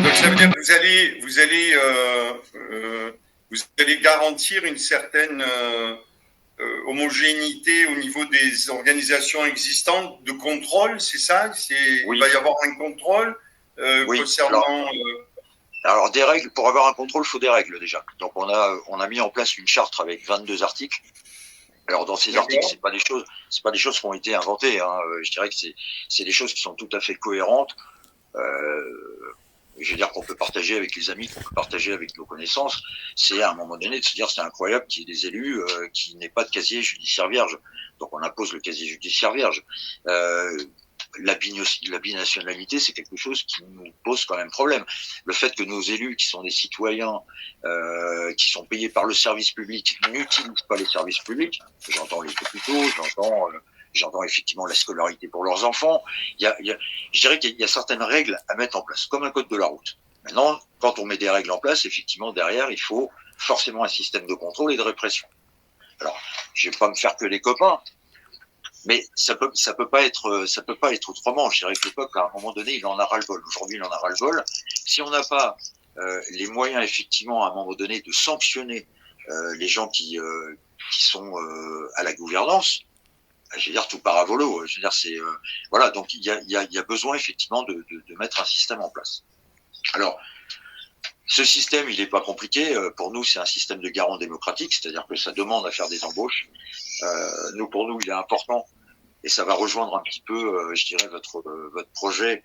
Donc ça veut dire que vous allez garantir une certaine homogénéité au niveau des organisations existantes de contrôle, c'est ça? Oui. Il va y avoir un contrôle Oui. concernant... Alors des règles, pour avoir un contrôle, il faut des règles déjà. Donc on a mis en place une charte avec 22 articles. Alors dans ces articles, c'est pas des choses qui ont été inventées, hein. Je dirais que c'est des choses qui sont tout à fait cohérentes. Je veux dire qu'on peut partager avec les amis, qu'on peut partager avec nos connaissances. C'est à un moment donné de se dire c'est incroyable qu'il y ait des élus qui n'aient pas de casier judiciaire vierge. Donc on impose le casier judiciaire vierge. La binationalité, c'est quelque chose qui nous pose quand même problème. Le fait que nos élus, qui sont des citoyens, qui sont payés par le service public, n'utilisent pas les services publics. J'entends les hôpitaux, j'entends effectivement la scolarité pour leurs enfants. Je dirais qu'il y a certaines règles à mettre en place, comme un code de la route. Maintenant, quand on met des règles en place, effectivement, derrière, il faut forcément un système de contrôle et de répression. Alors, je vais pas me faire que les copains, mais ça peut pas être autrement. Je dirais que le peuple, à un moment donné, il en a ras-le-bol. Aujourd'hui, il en a ras-le-bol. Si on n'a pas les moyens, effectivement, à un moment donné, de sanctionner les gens qui sont à la gouvernance, je veux dire, tout part à volo. Je veux dire, c'est voilà. Donc il y a besoin effectivement de mettre un système en place. Alors, ce système, il n'est pas compliqué. Pour nous, c'est un système de garant démocratique, c'est-à-dire que ça demande à faire des embauches. Pour nous, il est important, et ça va rejoindre un petit peu, je dirais, votre projet.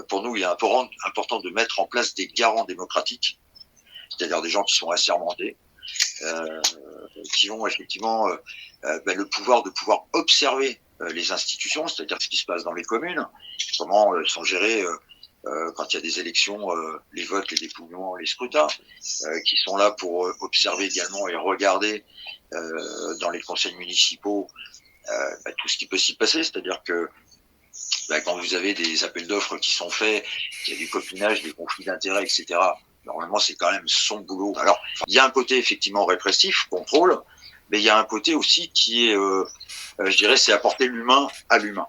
Pour nous, il est important de mettre en place des garants démocratiques, c'est-à-dire des gens qui sont assermentés, qui ont effectivement le pouvoir de pouvoir observer les institutions, c'est-à-dire ce qui se passe dans les communes, comment sont gérées quand il y a des élections, les votes, les dépouillements, les scrutins, qui sont là pour observer également et regarder dans les conseils municipaux tout ce qui peut s'y passer, c'est-à-dire que quand vous avez des appels d'offres qui sont faits, qu'il y a du copinage, des conflits d'intérêts, etc., normalement c'est quand même son boulot. Alors il y a un côté effectivement répressif, contrôle, mais il y a un côté aussi qui est, je dirais, c'est apporter l'humain à l'humain.